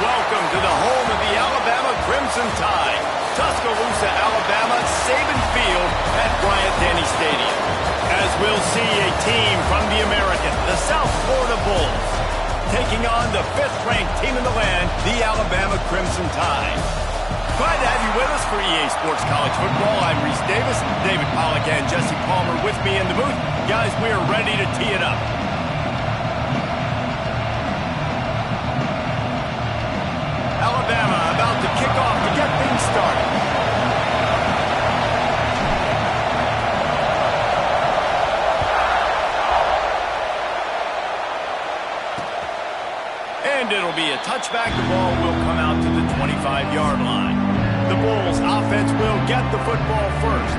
welcome to the home of the Alabama Crimson Tide, Tuscaloosa, Alabama, Saban Field at Bryant-Denny Stadium. As we'll see a team from the American, the South Florida Bulls, taking on the 5th-ranked team in the land, the Alabama Crimson Tide. Glad to have you with us for EA Sports College Football. I'm Reese Davis, David Pollack and Jesse Palmer with me in the booth. Guys, we are ready to tee it up. Alabama about to kick off to get things started. And it'll be a touchback. The ball will come out to the 25-yard line. The Bulls offense will get the football first.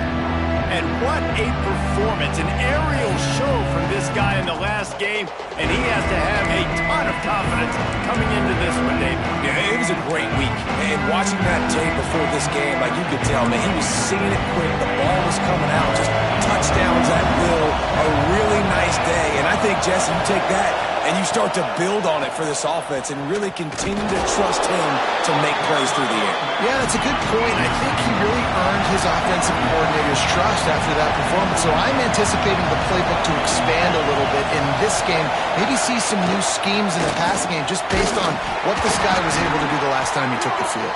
And what a performance, an aerial show from this guy in the last game, and he has to have a ton of confidence coming into this one, David. Yeah, it was a great week. And watching that tape before this game, like you could tell, man, he was seeing it quick. The ball was coming out, just touchdowns at will. A really nice day. And I think, Jesse, you take that and you start to build on it for this offense and really continue to trust him to make plays through the air. Yeah, that's a good point. I think he really earned his offensive coordinator's trust after that performance. So I'm anticipating the playbook to expand a little bit in this game. Maybe see some new schemes in the passing game just based on what this guy was able to do the last time he took the field.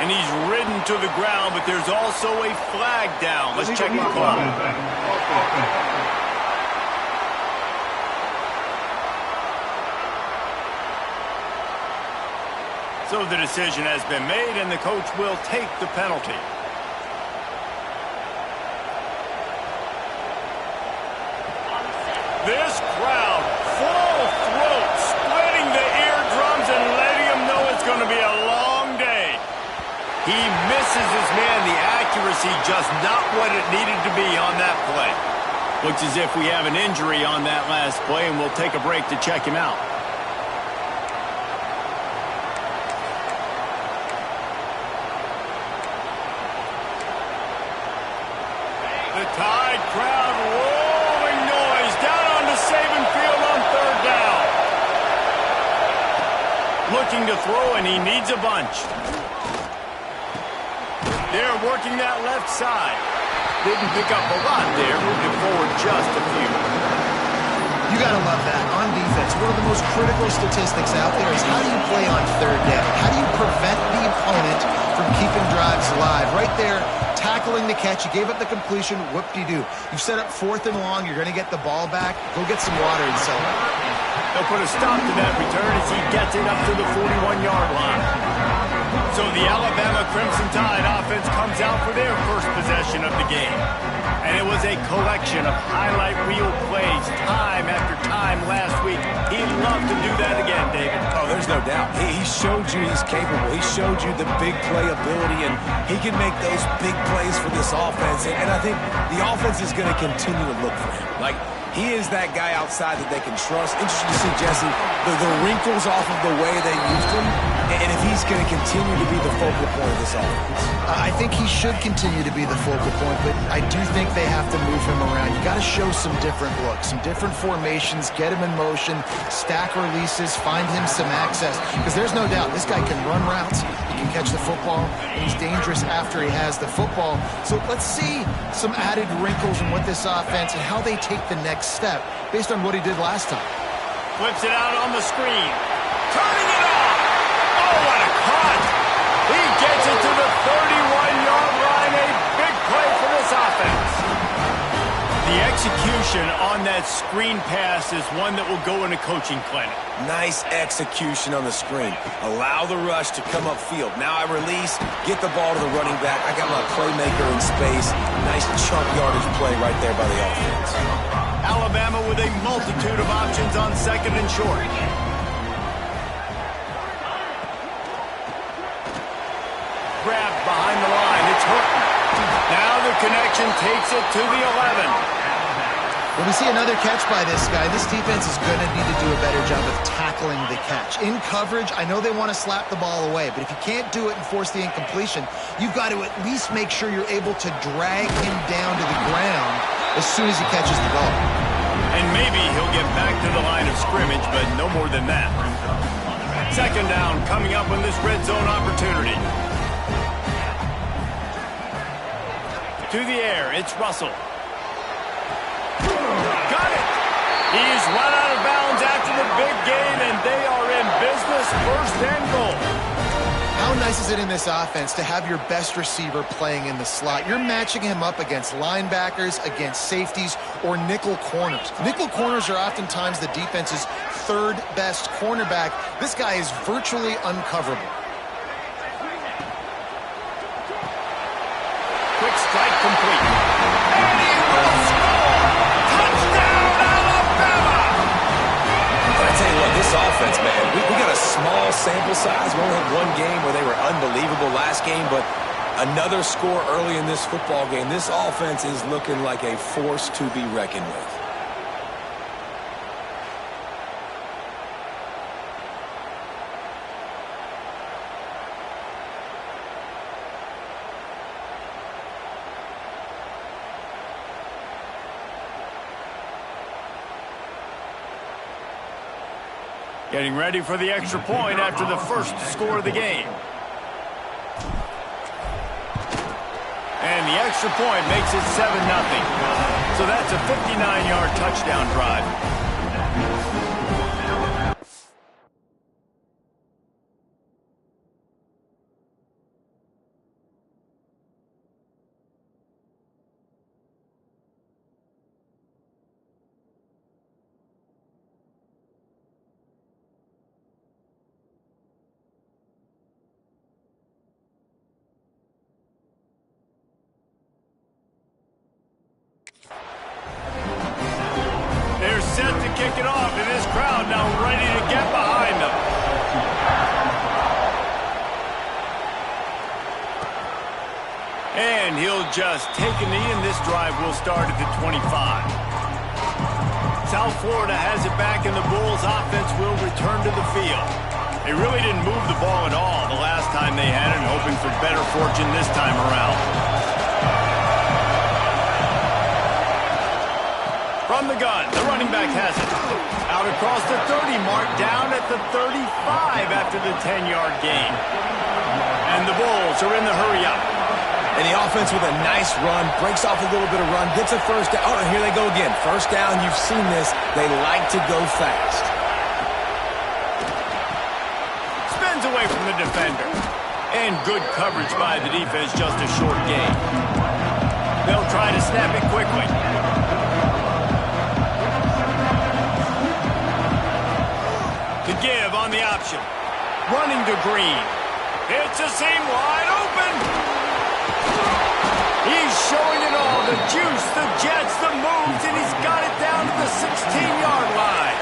And he's ridden to the ground, but there's also a flag down. Let's check the clock. So the decision has been made, and the coach will take the penalty. This crowd, full throat, splitting the eardrums and letting him know it's going to be a long day. He misses his man. The accuracy just not what it needed to be on that play. Looks as if we have an injury on that last play, and we'll take a break to check him out. The Tide crowd rolling noise down on the Saban Field on 3rd down. Looking to throw, and he needs a bunch. They're working that left side. Didn't pick up a lot there, moving forward just a few. You got to love that. On defense, one of the most critical statistics out there is how do you play on 3rd down? How do you prevent the opponent from keeping drives alive? Right there, tackling the catch. You gave up the completion. Whoop-de-doo. You've set up 4th and long. You're going to get the ball back. Go get some water and celebrate. They'll put a stop to that return as he gets it up to the 41-yard line. So the Alabama Crimson Tide offense comes out for their first possession of the game. And it was a collection of highlight reel plays time after time last week. He'd love to do that again, David. Oh, there's no doubt. He showed you he's capable. He showed you the big play ability, and he can make those big plays for this offense. And I think the offense is going to continue to look for him. Like, he is that guy outside that they can trust. Interesting to see, Jesse, the wrinkles off of the way they used him, and if he's going to continue to be the focal point of this offense. I think he should continue to be the focal point, but I do think they have to move him around. You got to show some different looks, some different formations, get him in motion, stack releases, find him some access. Because there's no doubt this guy can run routes, he can catch the football, and he's dangerous after he has the football. So let's see some added wrinkles in what this offense and how they take the next step based on what he did last time. Flips it out on the screen. Turning it off. Oh, what a cut. He gets it to the 31-yard line. A big play for this offense. The execution on that screen pass is one that will go in a coaching clinic. Nice execution on the screen. Allow the rush to come upfield. Now I release, get the ball to the running back. I got my playmaker in space. Nice chunk yardage play right there by the offense. Alabama with a multitude of options on 2nd and short. Grabbed behind the line. It's Horton. Now the connection takes it to the 11. When we see another catch by this guy, this defense is going to need to do a better job of tackling the catch. In coverage, I know they want to slap the ball away, but if you can't do it and force the incompletion, you've got to at least make sure you're able to drag him down to the ground as soon as he catches the ball. And maybe he'll get back to the line of scrimmage, but no more than that. Second down coming up on this red zone opportunity. To the air, it's Russell. Got it! He's run out of bounds after the big gain, and they are in business, first and goal. How nice is it in this offense to have your best receiver playing in the slot? You're matching him up against linebackers, against safeties, or nickel corners. Nickel corners are oftentimes the defense's third best cornerback. This guy is virtually uncoverable. Quick strike complete. And he will score! Touchdown, Alabama! I tell you what, this offense, man, we got a small sample size. We only had one game where they were unbelievable last game, but another score early in this football game. This offense is looking like a force to be reckoned with. Getting ready for the extra point after the first score of the game. And the extra point makes it 7-0. So that's a 59-yard touchdown drive. They're set to kick it off, and this crowd now ready to get behind them. And he'll just take a knee, and this drive will start at the 25. South Florida has it back, and the Bulls offense will return to the field. They really didn't move the ball at all the last time they had it, hoping for better fortune this time around. From the gun, the running back has it. Out across the 30 mark, down at the 35 after the 10-yard gain. And the Bulls are in the hurry-up. And the offense with a nice run, breaks off a little bit of run, gets a first down. Oh, here they go again. First down, you've seen this. They like to go fast. Spins away from the defender. And good coverage by the defense, just a short gain. They'll try to snap it quickly. To give on the option. Running to Green. It's a seam wide open. He's showing it all. The juice, the jets, the moves, and he's got it down to the 16-yard line.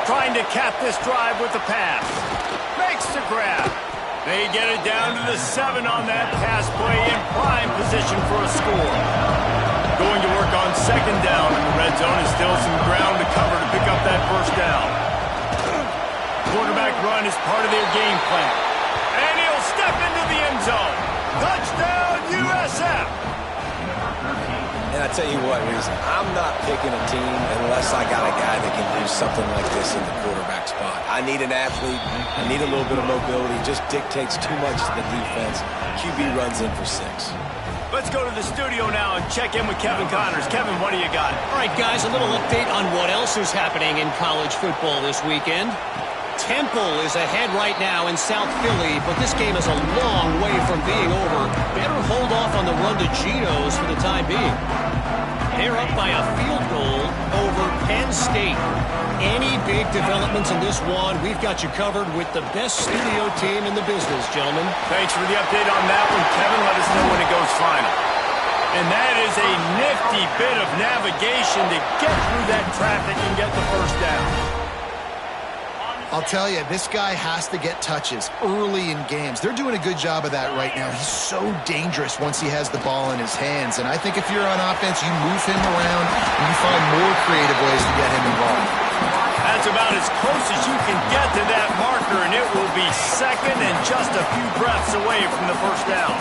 Trying to cap this drive with the pass. Makes the grab. They get it down to the 7 on that pass play in prime position for a score. Going to work on second down in the red zone and still some ground to cover to pick up that first down. Quarterback run is part of their game plan. And he'll step into the end zone. Touchdown, USF! And I tell you what, Reese, I'm not picking a team unless I got a guy that can do something like this in the quarterback spot. I need an athlete. I need a little bit of mobility. Just dictates too much to the defense. QB runs in for 6. Let's go to the studio now and check in with Kevin Connors. Kevin, what do you got? All right, guys, a little update on what else is happening in college football this weekend. Temple is ahead right now in South Philly, but this game is a long way from being over. Better hold off on the run to Geno's for the time being. They're up by a field goal over Penn State. Any big developments in this one, we've got you covered with the best studio team in the business, gentlemen. Thanks for the update on that one, Kevin. Let us know when it goes final. And that is a nifty bit of navigation to get through that traffic and get the first down. I'll tell you, this guy has to get touches early in games. They're doing a good job of that right now. He's so dangerous once he has the ball in his hands. And I think if you're on offense, you move him around and you find more creative ways to get him involved. That's about as close as you can get to that marker, and it will be second and just a few breaths away from the first down.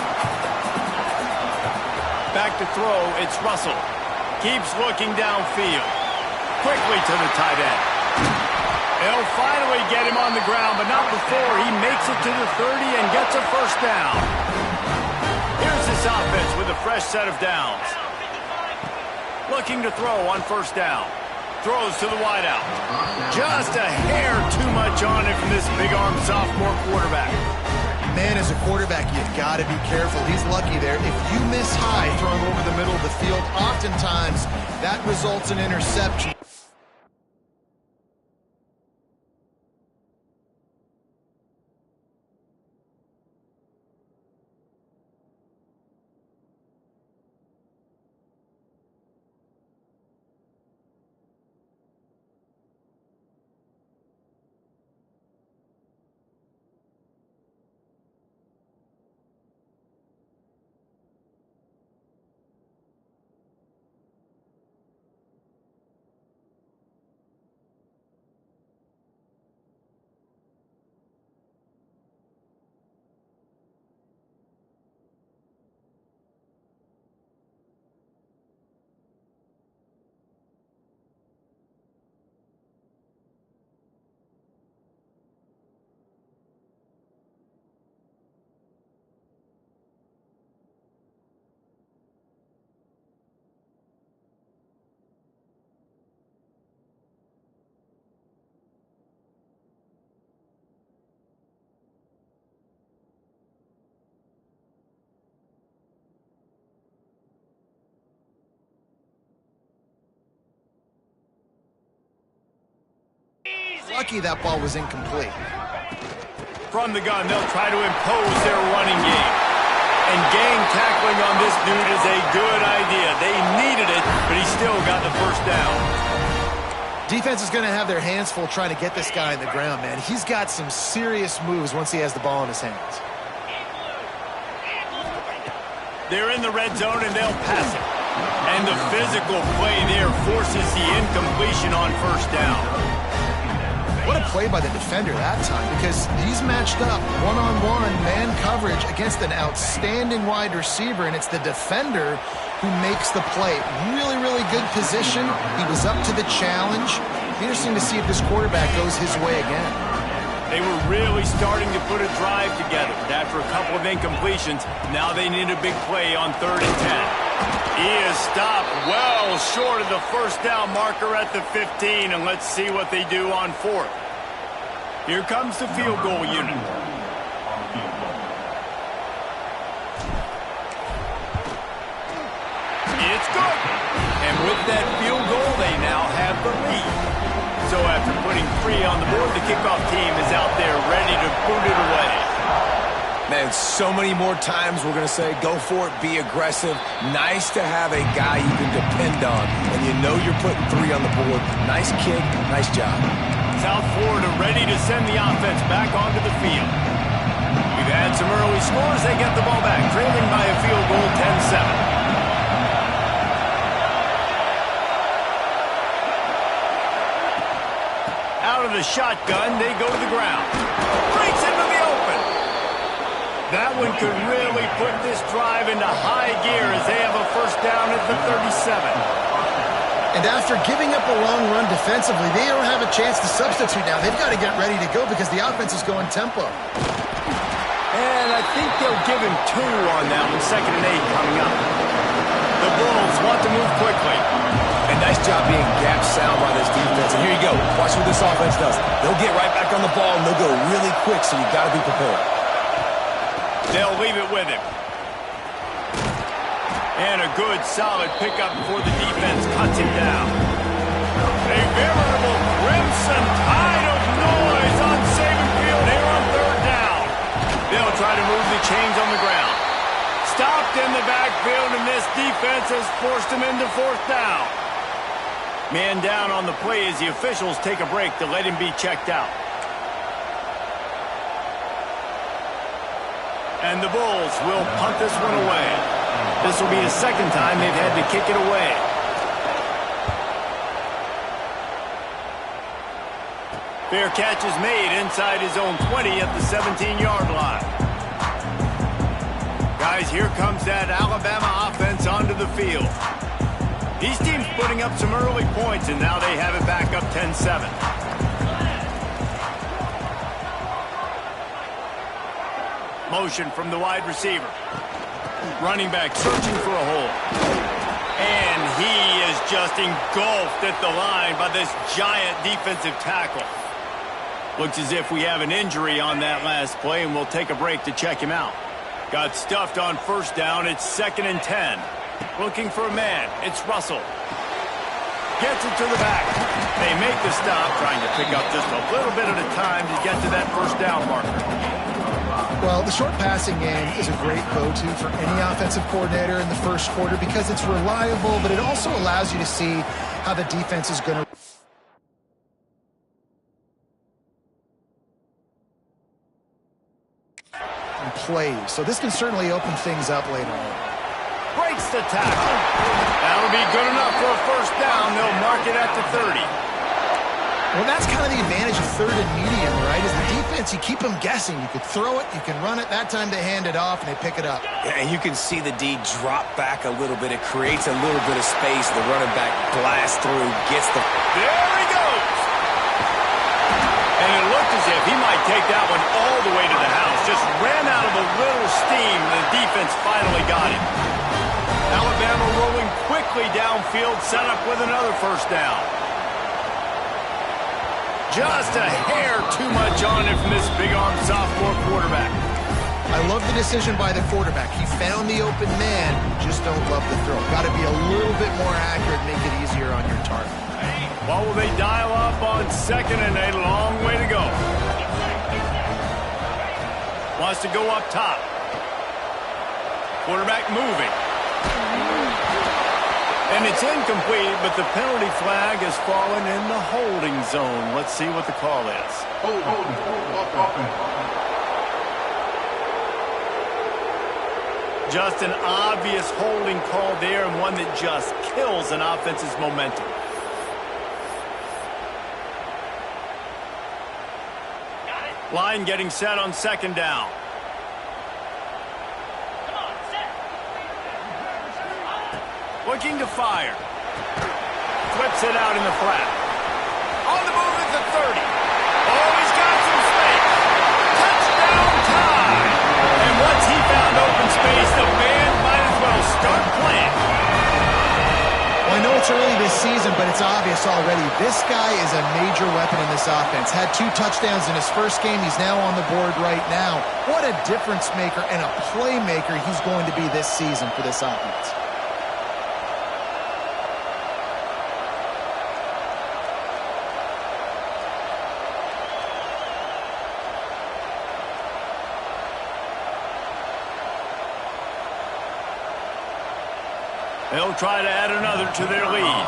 Back to throw, it's Russell. Keeps looking downfield. Quickly to the tight end. They'll finally get him on the ground, but not before he makes it to the 30 and gets a first down. Here's this offense with a fresh set of downs. Looking to throw on first down. Throws to the wideout. Just a hair too much on it from this big-armed sophomore quarterback. Man, as a quarterback, you've got to be careful. He's lucky there. If you miss high throwing over the middle of the field, oftentimes that results in interception. Lucky that ball was incomplete. From the gun, they'll try to impose their running game. And gang tackling on this dude is a good idea. They needed it, but he still got the first down. Defense is going to have their hands full trying to get this guy on the ground, man. He's got some serious moves once he has the ball in his hands. They're in the red zone, and they'll pass it. And the physical play there forces the incompletion on first down. What a play by the defender that time, because he's matched up one-on-one man coverage against an outstanding wide receiver, and it's the defender who makes the play. Really, really good position. He was up to the challenge. Interesting to see if this quarterback goes his way again. They were really starting to put a drive together. But after a couple of incompletions, now they need a big play on 3rd and 10. He is stopped well short of the first down marker at the 15, and let's see what they do on 4th. Here comes the field goal unit. It's good. And with that field goal, they now have the lead. So after putting 3 on the board, the kickoff team is out there ready to boot it away. Man, so many more times we're going to say, go for it, be aggressive. Nice to have a guy you can depend on. And you know you're putting 3 on the board. Nice kick, nice job. South Florida ready to send the offense back onto the field. We've had some early scores. They get the ball back, trailing by a field goal, 10-7. Out of the shotgun, they go to the ground. Breaks into the open. That one could really put this drive into high gear as they have a first down at the 37. And after giving up a long run defensively, they don't have a chance to substitute now. They've got to get ready to go because the offense is going tempo. And I think they'll give him 2 on that one, 2nd and 8 coming up. The Bulls want to move quickly. And nice job being gap sound by this defense. And here you go. Watch what this offense does. They'll get right back on the ball, and they'll go really quick, so you've got to be prepared. They'll leave it with him. And a good, solid pickup before the defense cuts him down. A veritable crimson tide of noise on Saban Field here on 3rd down. They'll try to move the chains on the ground. Stopped in the backfield, and this defense has forced him into 4th down. Man down on the play as the officials take a break to let him be checked out. And the Bulls will punt this one away. This will be the 2nd time they've had to kick it away. Fair catch is made inside his own 20 at the 17-yard line. guys, here comes that Alabama offense onto the field. These teams putting up some early points, and now they have it back up 10-7. Motion from the wide receiver. Running back searching for a hole. And he is just engulfed at the line by this giant defensive tackle. Looks as if we have an injury on that last play, and we'll take a break to check him out. Got stuffed on first down. It's 2nd and 10. Looking for a man. It's Russell. Gets it to the back. They make the stop, trying to pick up just a little bit at a time to get to that first down marker. Well, the short passing game is a great go-to for any offensive coordinator in the first quarter because it's reliable, but it also allows you to see how the defense is going to play. So this can certainly open things up later on. Breaks the tackle. That'll be good enough for a first down. They'll mark it at the 30. Well, that's kind of the advantage of 3rd and medium, right? Is the defense, you keep them guessing. You could throw it, you can run it. That time they hand it off, and they pick it up. Yeah, and you can see the D drop back a little bit. It creates a little bit of space. The running back blasts through, gets the... There he goes! And it looked as if he might take that one all the way to the house. Just ran out of a little steam. The defense finally got him. Alabama rolling quickly downfield, set up with another first down. Just a hair too much on it from this big-arm sophomore quarterback. I love the decision by the quarterback. He found the open man, just don't love the throw. Got to be a little bit more accurate, make it easier on your target. Well, will they dial up on 2nd and 8? Long way to go. Wants to go up top. Quarterback moving. And it's incomplete, but the penalty flag has fallen in the holding zone. Let's see what the call is. Just an obvious holding call there, and one that just kills an offense's momentum. Line getting set on 2nd down. Looking to fire. Flips it out in the flat. On the move at the 30. Oh, he's got some space. Touchdown time. And once he found open space, the band might as well start playing. Well, I know it's early this season, but it's obvious already. This guy is a major weapon in this offense. Had 2 touchdowns in his first game. He's now on the board right now. What a difference maker and a playmaker he's going to be this season for this offense. They'll try to add another to their lead.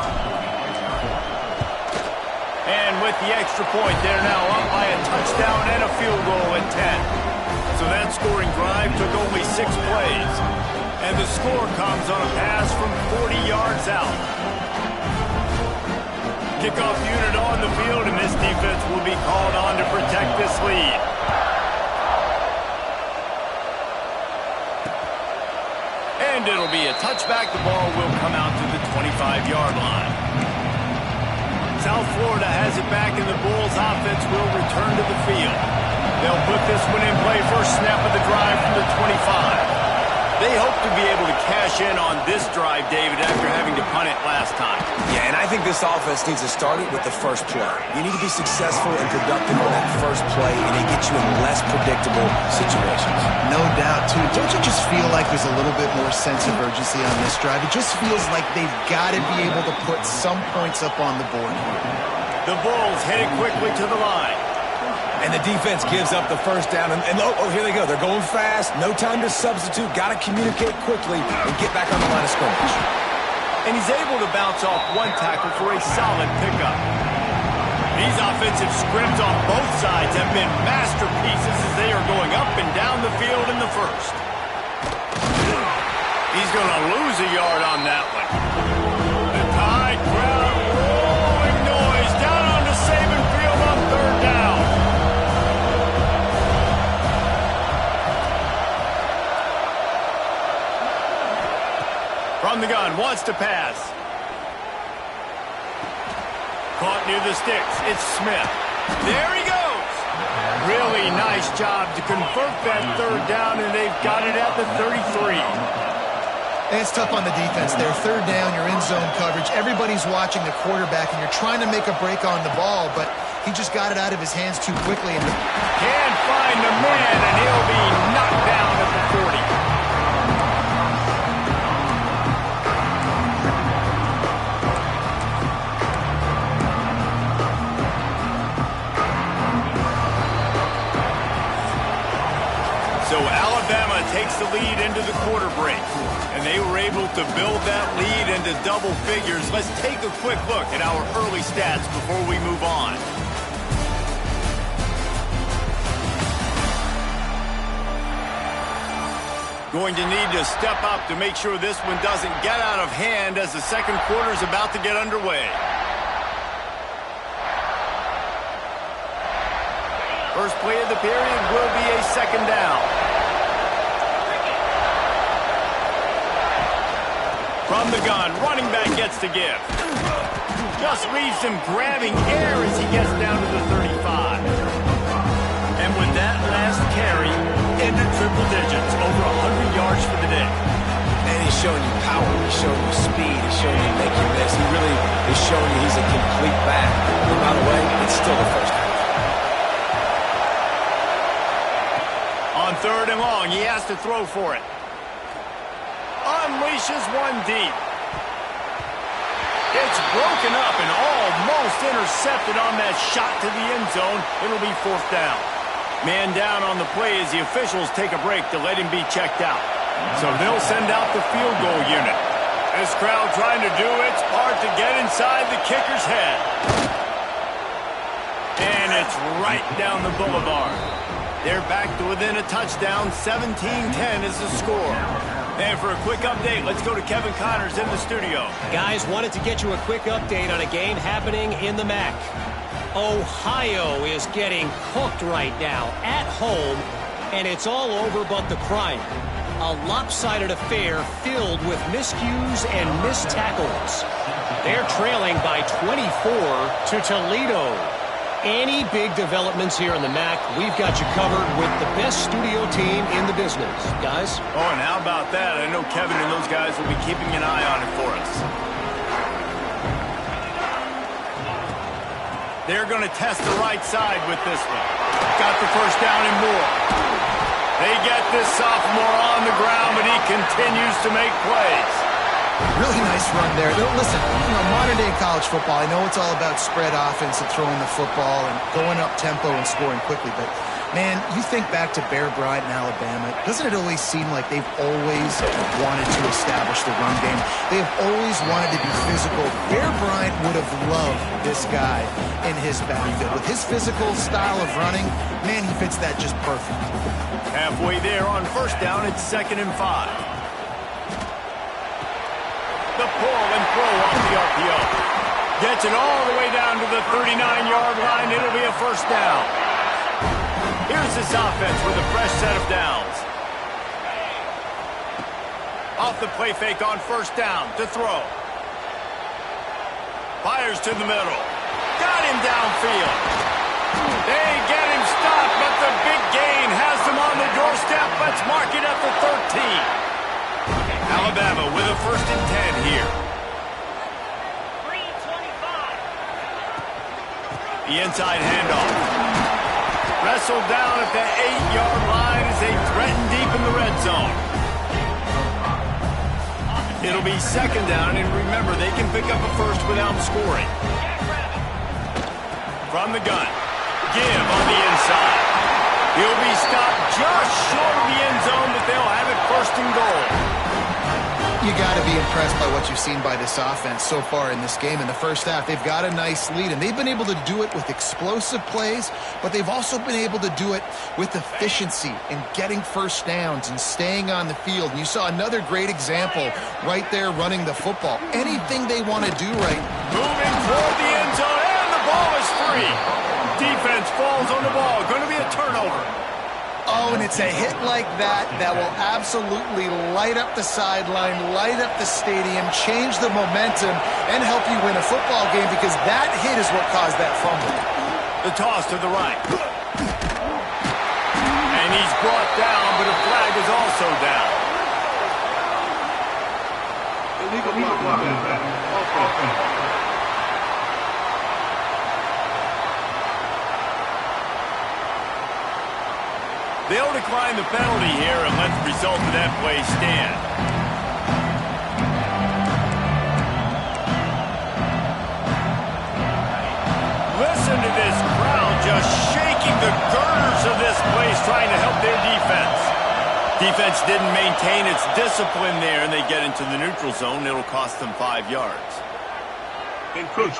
And with the extra point, they're now up by a touchdown and a field goal at 10. So that scoring drive took only 6 plays. And the score comes on a pass from 40 yards out. Kickoff unit on the field, and this defense will be called on to protect this lead. And it'll be a touchback. The ball will come out to the 25-yard line. South Florida has it back, and the Bulls offense will return to the field. They'll put this one in play first snap of the drive from the 25. They hope to be able to cash in on this drive, David, after having to punt it last time. Yeah, and I think this offense needs to start it with the first play. You need to be successful and productive on that first play, and it gets you in less predictable situations. No doubt, too. Don't you just feel like there's a little bit more sense of urgency on this drive? It just feels like they've got to be able to put some points up on the board here. The Bulls headed quickly to the line. And the defense gives up the first down. And here they go. They're going fast. No time to substitute. Got to communicate quickly and get back on the line of scrimmage. And he's able to bounce off one tackle for a solid pickup. These offensive scrims on both sides have been masterpieces as they are going up and down the field in the first. He's going to lose a yard on that one. The Tide crowd rolling noise down onto Saban Field on 3rd down. From the gun, wants to pass. Caught near the sticks. It's Smith. There he goes. Really nice job to convert that third down, and they've got it at the 33. It's tough on the defense there. Third down, you're in zone coverage. Everybody's watching the quarterback, and you're trying to make a break on the ball, but he just got it out of his hands too quickly. And can't find the man, and he'll be knocked down at the 40. So Alabama takes the lead into the quarter break, and they were able to build that lead into double figures. Let's take a quick look at our early stats before we move on. Going to need to step up to make sure this one doesn't get out of hand as the second quarter is about to get underway. First play of the period will be a second down. From the gun, running back gets to give. Just leaves him grabbing air as he gets down to the 35. And with that last carry, into triple digits, over 100 yards for the day. And he's showing you power, he's showing you speed, he's showing you make you miss. He really is showing you he's a complete back. And by the way, it's still the first half. On third and long, he has to throw for it. Unleashes one deep. It's broken up and almost intercepted on that shot to the end zone. It'll be fourth down. Man down on the play as the officials take a break to let him be checked out. So they'll send out the field goal unit. This crowd trying to do its part to get inside the kicker's head. And it's right down the boulevard. They're back to within a touchdown. 17-10 is the score. And for a quick update, let's go to Kevin Connors in the studio. Guys, wanted to get you a quick update on a game happening in the MAC. Ohio is getting cooked right now at home, and it's all over but the crying. A lopsided affair filled with miscues and missed tackles. They're trailing by 24 to Toledo. Any big developments here in the MAC, we've got you covered with the best studio team in the business. Guys? Oh, and how about that? I know Kevin and those guys will be keeping an eye on it for us. They're going to test the right side with this one. Got the first down and more. They get this sophomore on the ground, but he continues to make plays. really nice run there. Listen, modern-day college football, I know it's all about spread offense and throwing the football and going up tempo and scoring quickly, but, man, you think back to Bear Bryant in Alabama, doesn't it always seem like they've always wanted to establish the run game? They've always wanted to be physical. Bear Bryant would have loved this guy in his backfield. With his physical style of running, man, he fits that just perfect. Halfway there on first down, it's 2nd and 5. The pull and throw off the RPO. Gets it all the way down to the 39-yard line. It'll be a first down. Here's this offense with a fresh set of downs. Off the play fake on first down to throw. Fires to the middle. Got him downfield. They get him stopped, but the big gain has them on the doorstep. Let's mark it at the 13. Alabama with a 1st and 10 here. 3:25. The inside handoff. Wrestled down at the 8-yard line as they threaten deep in the red zone. It'll be 2nd down, and remember, they can pick up a first without scoring. From the gun. Give on the inside. He'll be stopped just short of the end zone, but they'll have it 1st and goal. You got to be impressed by what you've seen by this offense so far in this game. In the first half, they've got a nice lead, and they've been able to do it with explosive plays, but they've also been able to do it with efficiency and getting first downs and staying on the field. And you saw another great example right there running the football. Anything they want to do right. Moving toward the end zone, and the ball is free. Defense falls on the ball. Going to be a turnover. Oh, and it's a hit like that that will absolutely light up the sideline, light up the stadium, change the momentum, and help you win a football game because that hit is what caused that fumble. The toss to the right. And he's brought down, but a flag is also down. Illegal block. They'll decline the penalty here and let the result of that play stand. Listen to this crowd just shaking the girders of this place trying to help their defense. Defense didn't maintain its discipline there, and they get into the neutral zone. It'll cost them 5 yards. Defense.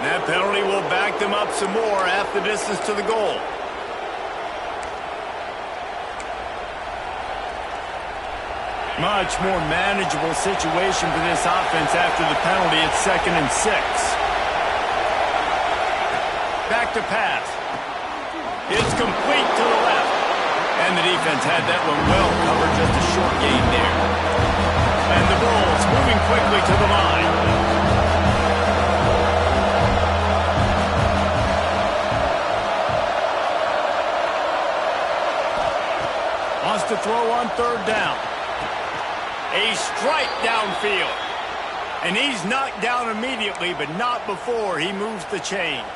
That penalty will back them up some more, half the distance to the goal. Much more manageable situation for this offense after the penalty. It's 2nd and 6. Back to pass. It's complete to the left. And the defense had that one well covered, just a short gain there. And the Bulls moving quickly to the line. Wants to throw on 3rd down. A strike downfield. And he's knocked down immediately, but not before he moves the chains.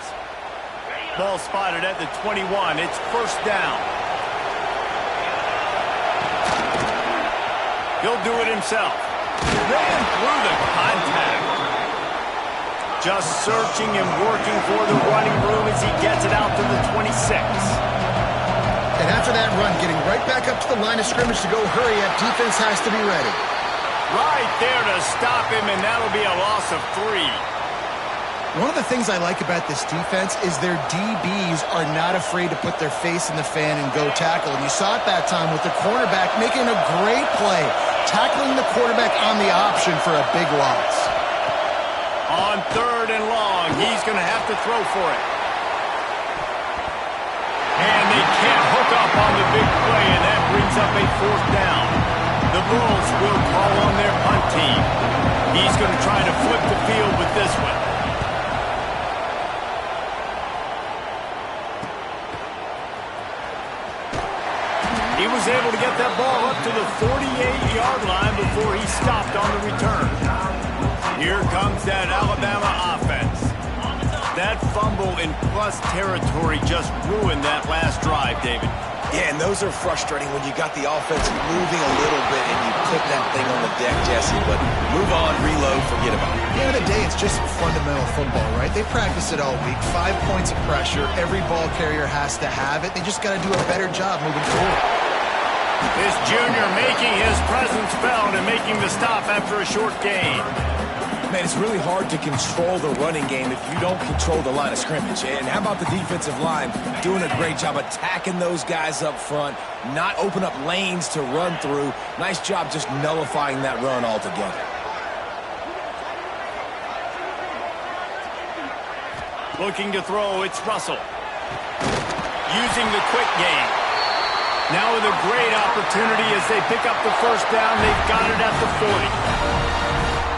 Ball spotted at the 21. It's 1st down. He'll do it himself. Ran through the contact. Just searching and working for the running room as he gets it out to the 26. And after that run, getting right back up to the line of scrimmage to go hurry up, defense has to be ready. Right there to stop him, and that'll be a loss of 3. One of the things I like about this defense is their DBs are not afraid to put their face in the fan and go tackle. And you saw it that time with the cornerback making a great play, tackling the quarterback on the option for a big loss. On 3rd and long, he's going to have to throw for it. And they can't hook up on the big play, and that brings up a 4th down. The Bulls will call on their punt team. He's going to try to flip the field with this one. He was able to get that ball up to the 48-yard line before he stopped on the return. Here comes that Alabama offense. That fumble in plus territory just ruined that last drive, David. Yeah, and those are frustrating when you got the offense moving a little bit and you put that thing on the deck, Jesse. But move on, reload, forget about it. At the end of the day, it's just fundamental football, right? They practice it all week. 5 points of pressure. Every ball carrier has to have it. They just got to do a better job moving forward. This junior making his presence felt and making the stop after a short gain. Man, it's really hard to control the running game if you don't control the line of scrimmage. And how about the defensive line doing a great job attacking those guys up front, not open up lanes to run through. Nice job just nullifying that run altogether. Looking to throw, it's Russell. Using the quick game. Now with a great opportunity as they pick up the 1st down. They've got it at the 40.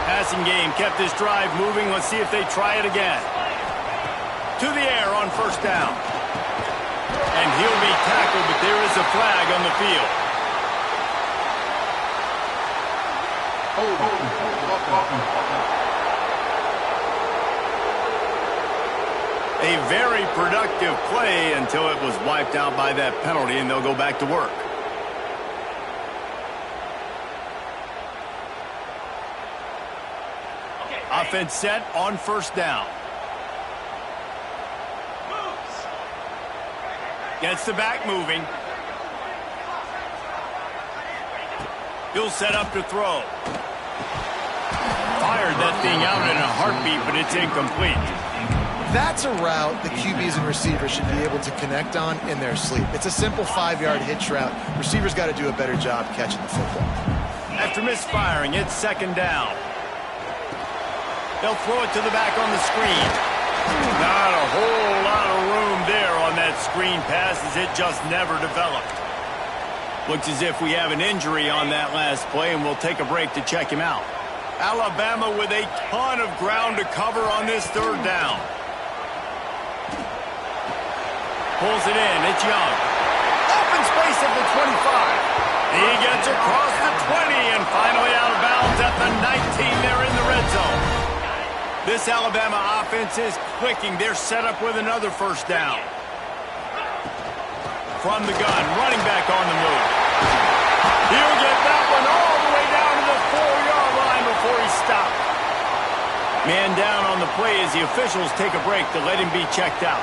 Passing game kept this drive moving. Let's see if they try it again. To the air on 1st down. And he'll be tackled, but there is a flag on the field. A very productive play until it was wiped out by that penalty, and they'll go back to work. Offense set on 1st down. Gets the back moving. He'll set up to throw. Fired that thing out in a heartbeat, but it's incomplete. That's a route the QBs and receivers should be able to connect on in their sleep. It's a simple 5-yard hitch route. Receivers got to do a better job catching the football. After misfiring, it's 2nd down. They'll throw it to the back on the screen. Not a whole lot of room there on that screen pass as it just never developed. Looks as if we have an injury on that last play, and we'll take a break to check him out. Alabama with a ton of ground to cover on this third down. Pulls it in. It's Young. Open space at the 25. He gets across the 20 and finally out of bounds at the 19. They're in the red zone. This Alabama offense is clicking. They're set up with another first down. From the gun, running back on the move. He'll get that one all the way down to the 4-yard line before he's stopped. Man down on the play as the officials take a break to let him be checked out.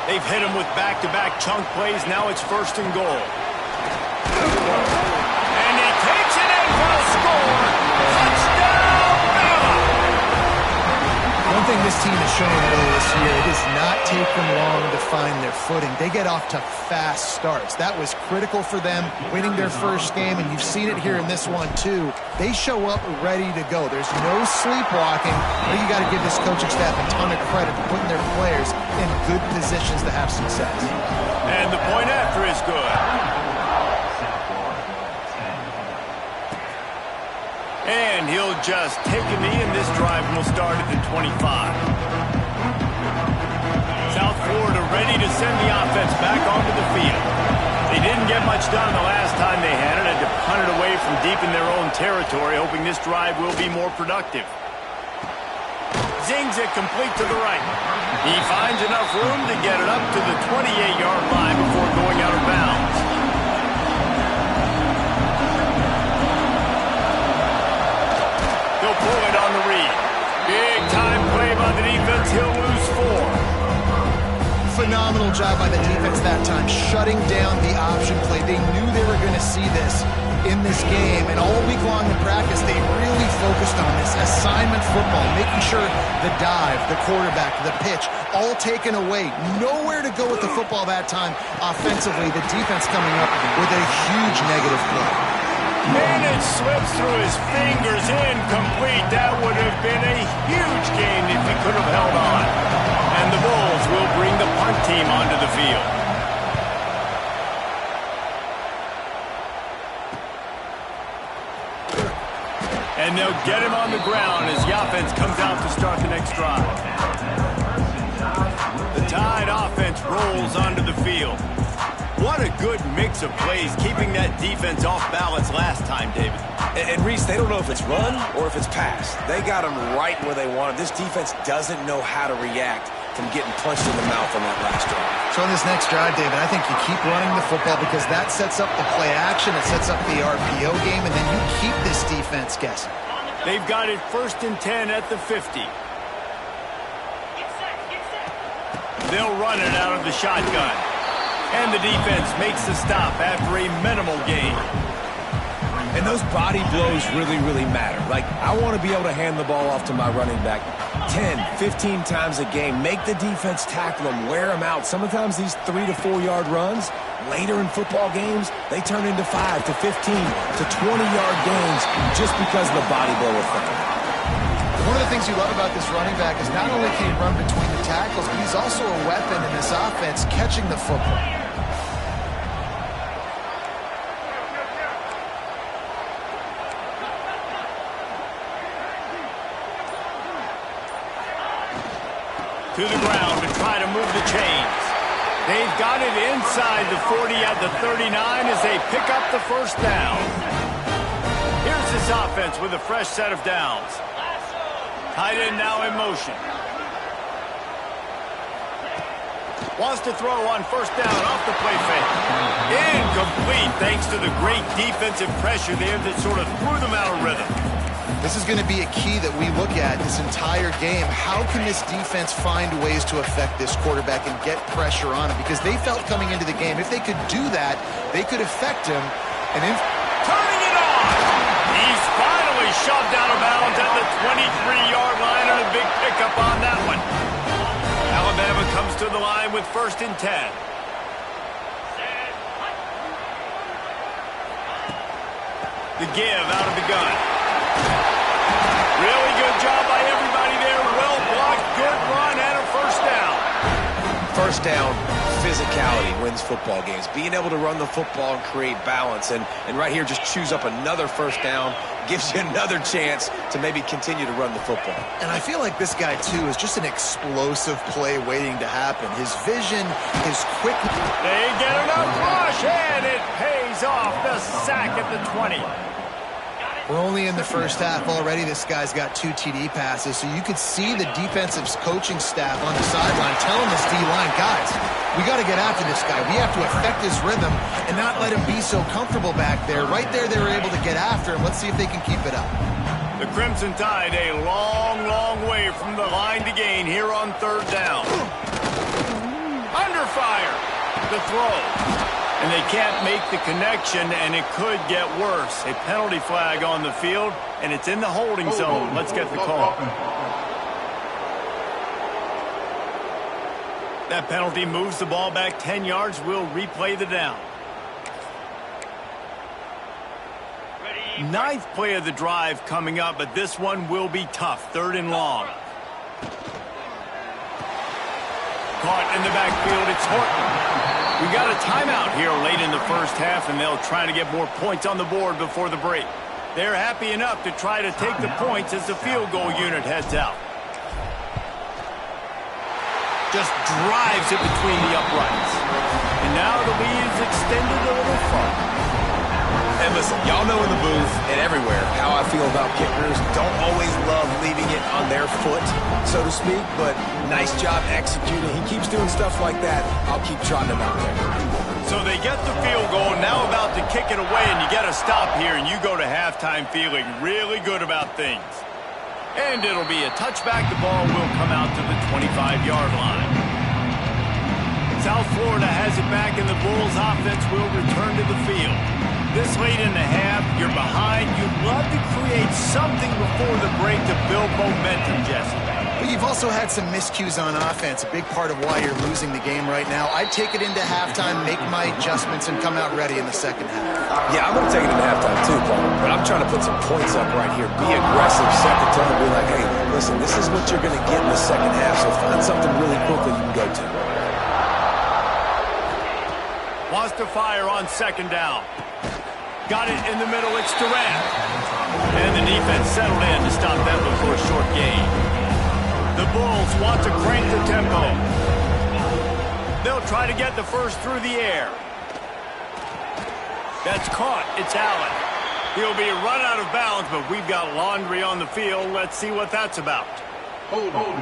They've hit him with back-to-back chunk plays. Now it's 1st and goal. And he takes it in for a score. Touchdown, Bama! One thing this team has shown earlier this year, it does not take them long to find their footing. They get off to fast starts. That was critical for them winning their first game, and you've seen it here in this one too. They show up ready to go. There's no sleepwalking. But you got to give this coaching staff a ton of credit for putting their players in good positions to have success. And the point after is good. And he'll just take a knee, and this drive will start at the 25. South Florida ready to send the offense back onto the field. They didn't get much done the last time they had it. Had to punt it away from deep in their own territory, hoping this drive will be more productive. Zings it complete to the right. He finds enough room to get it up to the 28-yard line before going out of bounds. He'll pull it on the read. Big time play by the defense. He'll lose 4. Phenomenal job by the defense that time, shutting down the option play. They knew they were going to see this in this game, and all week long in practice, they really focused on this assignment football, making sure the dive, the quarterback, the pitch, all taken away. Nowhere to go with the football that time offensively. The defense coming up with a huge negative play. And it slips through his fingers, incomplete. That would have been a huge gain if he could have held on. And the Bulls will bring the punt team onto the field. And they'll get him on the ground as the offense comes out to start the next drive. The Tide offense rolls onto the field. What a good mix of plays, keeping that defense off balance last time, David. And Reese, they don't know if it's run or if it's pass. They got them right where they want it. This defense doesn't know how to react from getting punched in the mouth on that last drive. So in this next drive, David, I think you keep running the football because that sets up the play action, it sets up the RPO game, and then you keep this defense guessing. They've got it 1st and 10 at the 50. They'll run it out of the shotgun. And the defense makes the stop after a minimal gain. And those body blows really, really matter. Like, I want to be able to hand the ball off to my running back 10, 15 times a game. Make the defense tackle them, wear them out. Sometimes these 3 to 4 yard runs, later in football games, they turn into 5 to 15 to 20-yard gains just because of the body blow effect. One of the things you love about this running back is not only can he run between the tackles, but he's also a weapon in this offense catching the football. To the ground to try to move the chains. They've got it inside the 40 at the 39 as they pick up the first down. Here's this offense with a fresh set of downs. Tight end now in motion. Wants to throw on first down off the play fake. Incomplete thanks to the great defensive pressure there that sort of threw them out of rhythm. This is going to be a key that we look at this entire game. How can this defense find ways to affect this quarterback and get pressure on him? Because they felt coming into the game, if they could do that, they could affect him. And turning it on! He's finally shoved out of bounds at the 23-yard line and a big pickup on that one. Alabama comes to the line with 1st and 10. The give out of the gun. Really good job by everybody there. Well blocked, good run, and a first down. first down physicality wins football games. Being able to run the football and create balance. And right here, just choose up another first down, gives you another chance to maybe continue to run the football. And I feel like this guy, too, is just an explosive play waiting to happen. His vision, his quick... They get enough rush, and it pays off. The sack at the 20. We're only in the first half already. This guy's got 2 TD passes, so you could see the defensive coaching staff on the sideline telling this D-line, guys, we got to get after this guy. We have to affect his rhythm and not let him be so comfortable back there. Right there, they were able to get after him. Let's see if they can keep it up. The Crimson Tide a long, long way from the line to gain here on third down. Under fire. The throw. And they can't make the connection, and it could get worse. A penalty flag on the field, and it's in the holding zone. Let's get the call. That penalty moves the ball back 10 yards. We'll replay the down. Ninth play of the drive coming up, but this one will be tough. Third and long. Caught in the backfield. It's Horton. We got a timeout here late in the first half, and they'll try to get more points on the board before the break. They're happy enough to try to take the points as the field goal unit heads out. Just drives it between the uprights. And now the lead is extended a little far. And listen, y'all know in the booth and everywhere how I feel about kickers. Don't always love leaving it on their foot, so to speak, but nice job executing. He keeps doing stuff like that. I'll keep trotting him out there. So they get the field goal, now about to kick it away, and you get a stop here, and you go to halftime feeling really good about things. And it'll be a touchback. The ball will come out to the 25-yard line. South Florida has it back, and the Bulls offense will return to the field. This late in the half, you're behind. You'd love to create something before the break to build momentum, Jesse. But you've also had some miscues on offense, a big part of why you're losing the game right now. I'd take it into halftime, make my adjustments, and come out ready in the second half. Yeah, I'm going to take it into halftime too, Paul. But I'm trying to put some points up right here. Be aggressive, set the tone, be like, hey, listen, this is what you're going to get in the second half, so find something really quickly you can go to. Wants to fire on second down. Got it in the middle, it's Durant. And the defense settled in to stop that before a short gain. The Bulls want to crank the tempo. They'll try to get the first through the air. That's caught, it's Allen. He'll be run out of bounds, but we've got laundry on the field. Let's see what that's about. Hold on.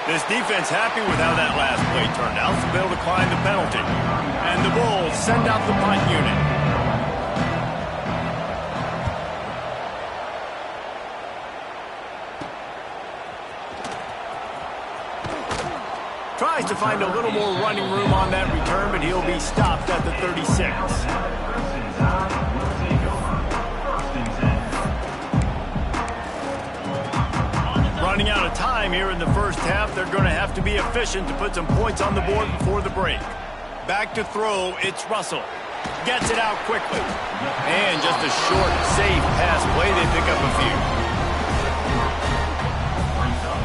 This defense happy with how that last play turned out, so they'll decline the penalty. And the Bulls send out the punt unit. Tries to find a little more running room on that return, but he'll be stopped at the 36. Running out of time here in the first half. They're going to have to be efficient to put some points on the board before the break. Back to throw, it's Russell. Gets it out quickly. And just a short, safe pass play. They pick up a few.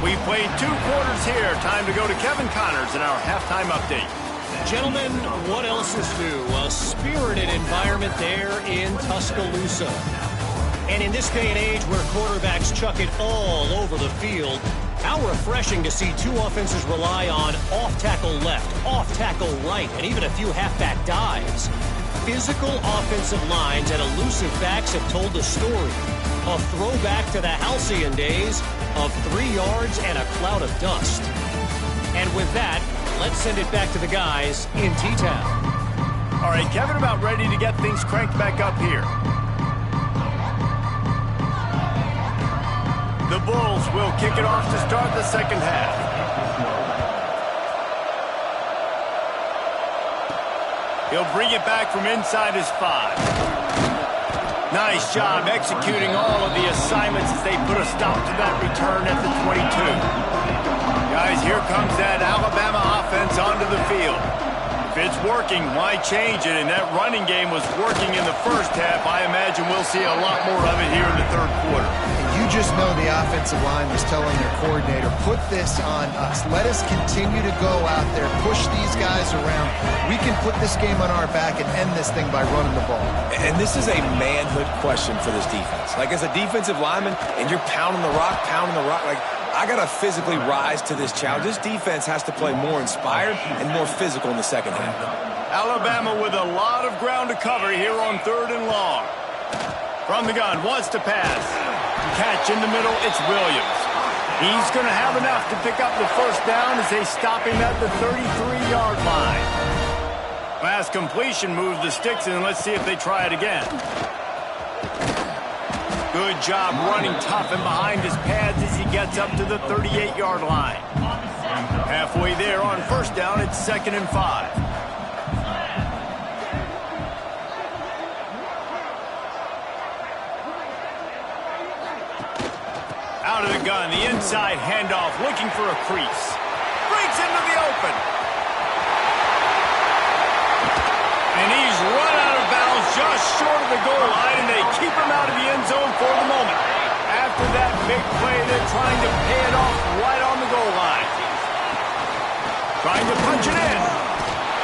We played 2 quarters here. Time to go to Kevin Connors in our halftime update. Gentlemen, what else is new? A spirited environment there in Tuscaloosa. And in this day and age where quarterbacks chuck it all over the field, how refreshing to see 2 offenses rely on off-tackle left, off-tackle right, and even a few halfback dives. Physical offensive lines and elusive backs have told the story. A throwback to the halcyon days of 3 yards and a cloud of dust. And with that, let's send it back to the guys in T-Town. All right, Kevin, about ready to get things cranked back up here. The Bulls will kick it off to start the second half. He'll bring it back from inside his 5. Nice job executing all of the assignments as they put a stop to that return at the 22. Guys, here comes that Alabama offense onto the field. If it's working, why change it? And that running game was working in the first half. I imagine we'll see a lot more of it here in the third quarter. You just know the offensive line was telling their coordinator, put this on us. Let us continue to go out there, push these guys around. We can put this game on our back and end this thing by running the ball. And this is a manhood question for this defense. Like, as a defensive lineman, and you're pounding the rock, like, I got to physically rise to this challenge. This defense has to play more inspired and more physical in the second half. Alabama with a lot of ground to cover here on 3rd and long. From the gun, wants to pass. Catch in the middle, it's Williams. He's going to have enough to pick up the first down as they stop him at the 33-yard line. Last completion moved the sticks in. Let's see if they try it again. Good job running tough and behind his pads as he gets up to the 38-yard line. Halfway there on first down, it's 2nd and 5. Out of the gun, the inside handoff, looking for a crease. Breaks into the open. And he's run out of bounds just short of the goal line, and they keep him out of the end zone for the moment. After that big play, they're trying to pay it off right on the goal line. Trying to punch it in.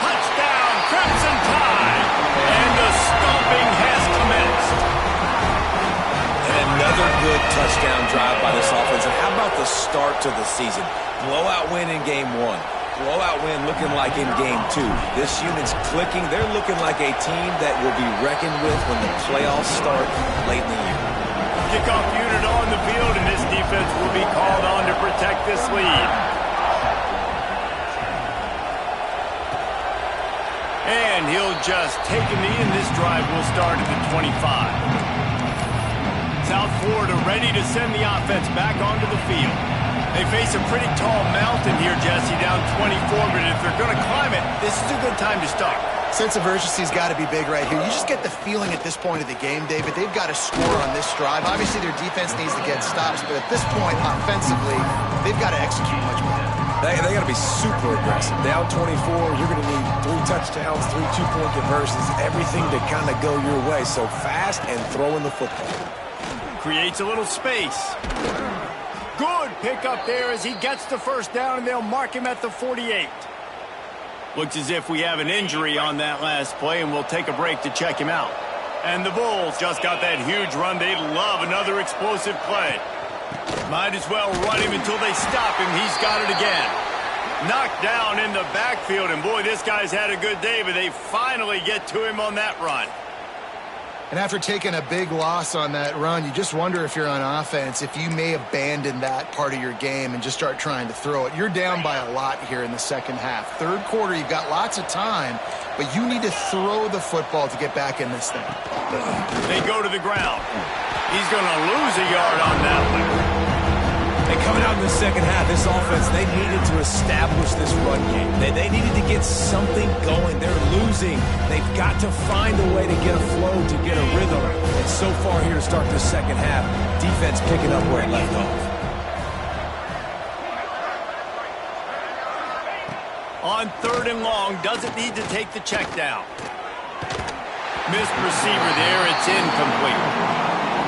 Touchdown, Crimson Tide. And the stomping has commenced. Another good touchdown drive by this offense. And how about the start to the season? Blowout win in game 1. Blowout win looking like in game 2. This unit's clicking. They're looking like a team that will be reckoned with when the playoffs start late in the year. Kickoff unit on the field, and this defense will be called on to protect this lead. And he'll just take a knee, and this drive will start at the 25. South Florida ready to send the offense back onto the field. They face a pretty tall mountain here, Jesse, down 24, but if they're going to climb it, this is a good time to start. Sense of urgency's got to be big right here. You just get the feeling at this point of the game, David, they've got to score on this drive. Obviously, their defense needs to get stops, but at this point, offensively, they've got to execute much better. They got to be super aggressive. Down 24, you're going to need 3 touchdowns, 3 two-point conversions, everything to kind of go your way. So fast and throwing the football. Creates a little space. Good pickup there as he gets the first down, and they'll mark him at the 48. Looks as if we have an injury on that last play, and we'll take a break to check him out. And the Bulls just got that huge run. They love another explosive play. Might as well run him until they stop him. He's got it again. Knocked down in the backfield, and boy, this guy's had a good day, but they finally get to him on that run. And after taking a big loss on that run, you just wonder if you're on offense, if you may abandon that part of your game and just start trying to throw it. You're down by a lot here in the second half. Third quarter, you've got lots of time, but you need to throw the football to get back in this thing. They go to the ground. He's going to lose a yard on that one. And coming out in the second half, this offense, they needed to establish this run game. They needed to get something going. They're losing. They've got to find a way to get a flow, to get a rhythm. And so far here to start the second half, defense picking up where it left off. On 3rd and long, doesn't need to take the check down. Missed receiver there, it's incomplete.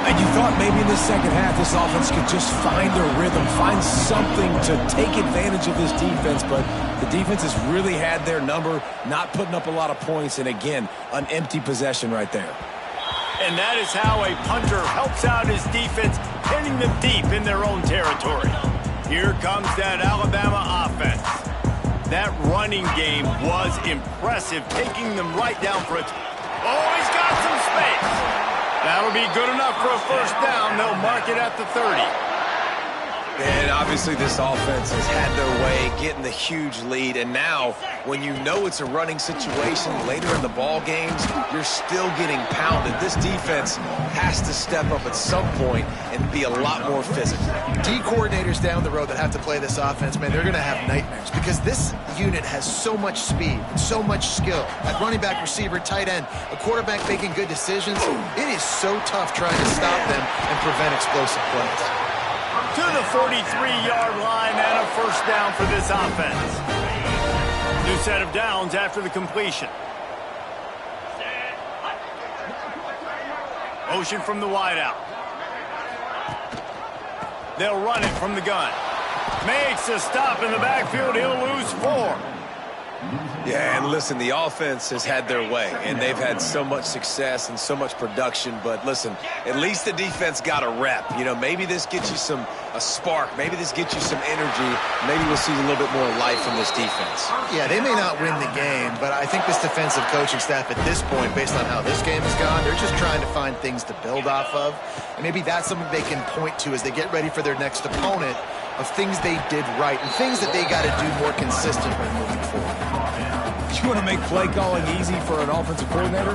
And you thought maybe in the second half this offense could just find their rhythm, find something to take advantage of this defense, but the defense has really had their number, not putting up a lot of points, and again, an empty possession right there. And that is how a punter helps out his defense, hitting them deep in their own territory. Here comes that Alabama offense. That running game was impressive, taking them right down for it. Oh, he's got some space. That'll be good enough for a first down. They'll mark it at the 30. And obviously this offense has had their way, getting the huge lead. And now, when you know it's a running situation later in the ball games, you're still getting pounded. This defense has to step up at some point and be a lot more physical. D coordinators down the road that have to play this offense, man, they're going to have nightmares because this unit has so much speed and so much skill. At running back, receiver, tight end, a quarterback making good decisions, it is so tough trying to stop them and prevent explosive plays. To the 43-yard line and a first down for this offense. New set of downs after the completion. Motion from the wideout. They'll run it from the gun. Makes a stop in the backfield. He'll lose 4. Yeah, and listen, the offense has had their way, and they've had so much success and so much production. But listen, at least the defense got a rep. You know, maybe this gets you a spark. Maybe this gets you some energy. Maybe we'll see a little bit more life from this defense. Yeah, they may not win the game, but I think this defensive coaching staff at this point, based on how this game has gone, they're just trying to find things to build off of. And maybe that's something they can point to as they get ready for their next opponent, of things they did right and things that they got to do more consistently moving forward. You want to make play calling easy for an offensive coordinator?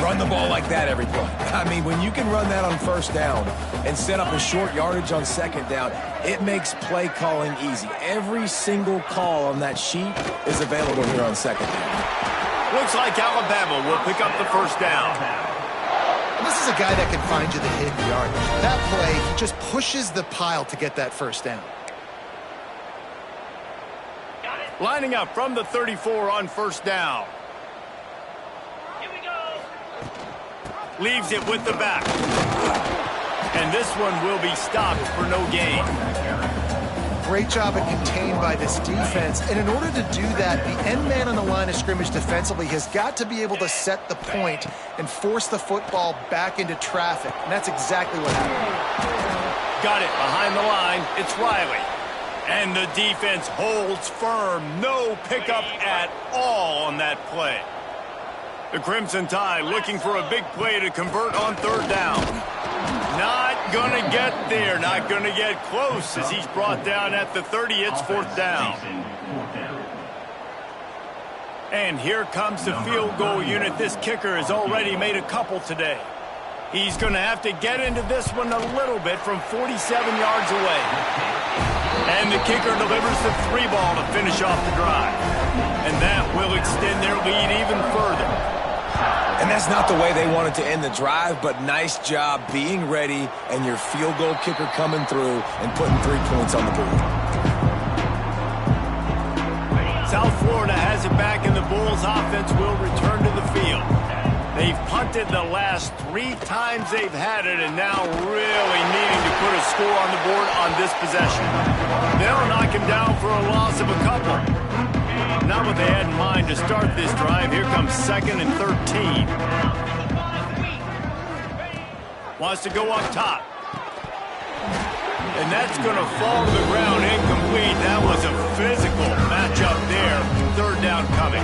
Run the ball like that every play. I mean, when you can run that on first down and set up a short yardage on second down, it makes play calling easy. Every single call on that sheet is available here on second down. Looks like Alabama will pick up the first down. And this is a guy that can find you the hidden yardage. That play, he just pushes the pile to get that first down. Lining up from the 34 on first down. Here we go. Leaves it with the back. And this one will be stopped for no gain. Great job at contained by this defense. And in order to do that, the end man on the line of scrimmage defensively has got to be able to set the point and force the football back into traffic. And that's exactly what happened. Got it behind the line. It's Riley. And the defense holds firm. No pickup at all on that play. The Crimson Tide looking for a big play to convert on third down. Not going to get there. Not going to get close as he's brought down at the 30. It's fourth down. And here comes the field goal unit. This kicker has already made a couple today. He's going to have to get into this one a little bit from 47 yards away. And the kicker delivers the 3 ball to finish off the drive. And that will extend their lead even further. And that's not the way they wanted to end the drive, but nice job being ready and your field goal kicker coming through and putting 3 points on the board. South Florida has it back, and the Bulls offense will return to the field. They've punted the last 3 times they've had it, and now really needing to put a score on the board on this possession. They'll knock him down for a loss of a couple. Not what they had in mind to start this drive. Here comes 2nd and 13. Wants to go up top. And that's going to fall to the ground incomplete. That was a physical matchup there. Third down coming.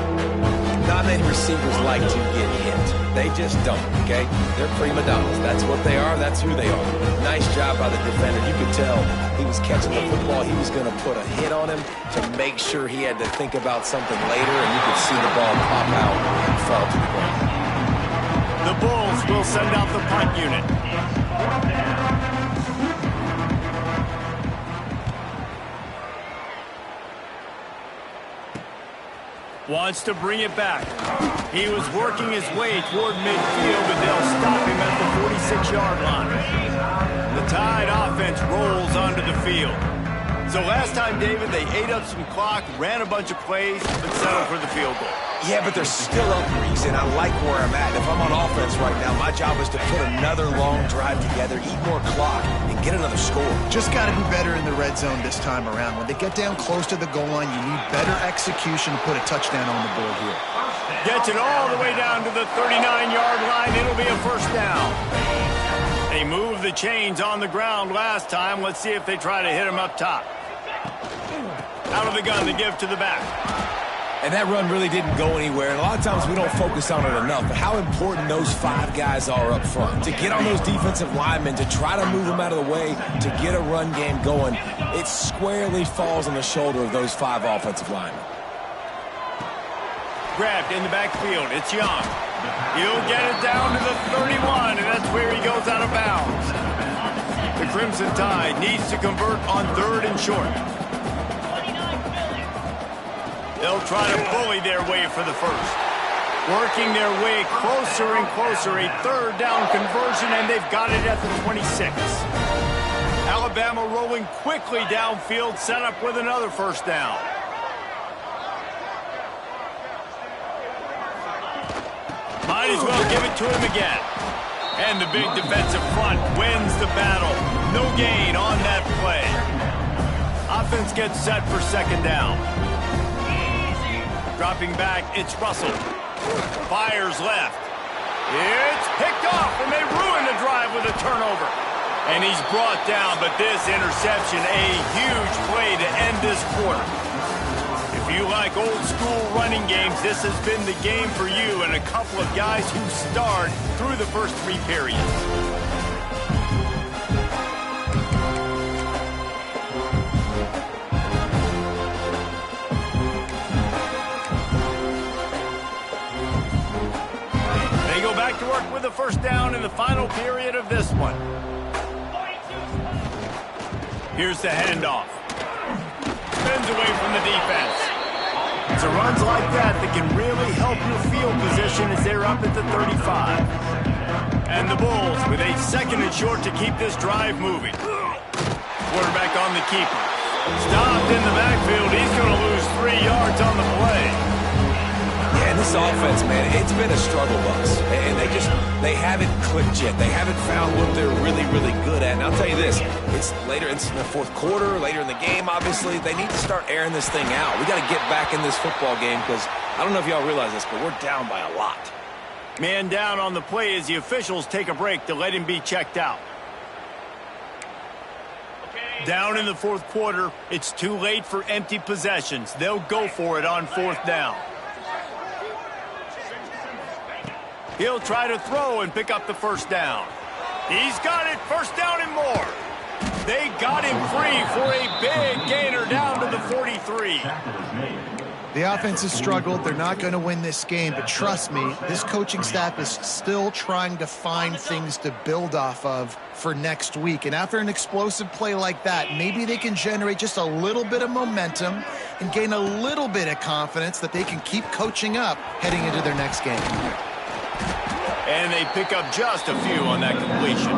Not many receivers like to get hit. They just don't, okay? They're prima donnas. That's what they are. That's who they are. Nice job by the defender. You could tell he was catching the football. He was going to put a hit on him to make sure he had to think about something later, and you could see the ball pop out and fall to the ground. The Bulls will send out the punt unit. Wants to bring it back. He was working his way toward midfield, but they'll stop him at the 46-yard line. The Tide offense rolls onto the field. So last time, David, they ate up some clock, ran a bunch of plays, but settled for the field goal. Yeah, but they're still up, Reese, and I like where I'm at. If I'm on offense right now, my job is to put another long drive together, eat more clock, and get another score. Just got to be better in the red zone this time around. When they get down close to the goal line, you need better execution to put a touchdown on the board here. Gets it all the way down to the 39-yard line. It'll be a first down. They moved the chains on the ground last time. Let's see if they try to hit him up top. Out of the gun to give to the back. And that run really didn't go anywhere. And a lot of times we don't focus on it enough. But how important those 5 guys are up front. To get on those defensive linemen, to try to move them out of the way, to get a run game going, it squarely falls on the shoulder of those 5 offensive linemen. Grabbed in the backfield. It's Young. He'll get it down to the 31, and that's where he goes out of bounds. The Crimson Tide needs to convert on 3rd and short. They'll try to bully their way for the first. Working their way closer and closer. A 3rd down conversion, and they've got it at the 26. Alabama rolling quickly downfield, set up with another first down. Might as well give it to him again. And the big defensive front wins the battle. No gain on that play. Offense gets set for second down. Dropping back, it's Russell. Fires left. It's picked off, and they ruin the drive with a turnover. And he's brought down, but this interception, a huge play to end this quarter. If you like old-school running games, this has been the game for you and a couple of guys who starred through the first 3 periods. They go back to work with a first down in the final period of this one. Here's the handoff. Spins away from the defense. It's runs like that can really help your field position as they're up at the 35. And the Bulls with a second and short to keep this drive moving. Quarterback on the keeper. Stopped in the backfield. He's going to lose 3 yards on the play. Yeah, and this offense, man, it's been a struggle bus. And they haven't clicked yet. They haven't found what they're really, really good at. And I'll tell you this, it's later in the fourth quarter, later in the game, obviously. They need to start airing this thing out. We got to get back in this football game because I don't know if y'all realize this, but we're down by a lot. Man down on the play as the officials take a break to let him be checked out. Down in the fourth quarter, it's too late for empty possessions. They'll go for it on fourth down. He'll try to throw and pick up the first down. He's got it, first down and more. They got him free for a big gainer down to the 43. The offense has struggled. They're not going to win this game, but trust me, this coaching staff is still trying to find things to build off of for next week. And after an explosive play like that, maybe they can generate just a little bit of momentum and gain a little bit of confidence that they can keep coaching up heading into their next game. And they pick up just a few on that completion.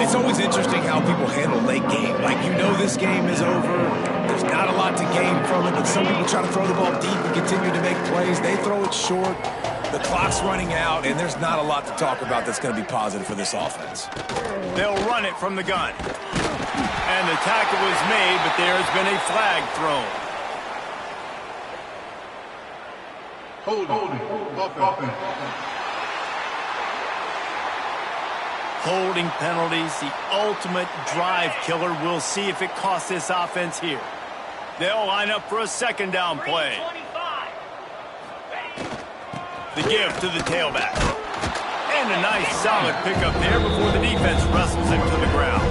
It's always interesting how people handle late game. Like, you know this game is over. There's not a lot to gain from it, but some people try to throw the ball deep and continue to make plays. They throw it short. The clock's running out, and there's not a lot to talk about that's going to be positive for this offense. They'll run it from the gun. And the tackle was made, but there has been a flag thrown. Holding. Holding penalties, the ultimate drive killer. We'll see if it costs this offense here. They'll line up for a second down play. The give to the tailback. And a nice solid pickup there before the defense wrestles him to the ground.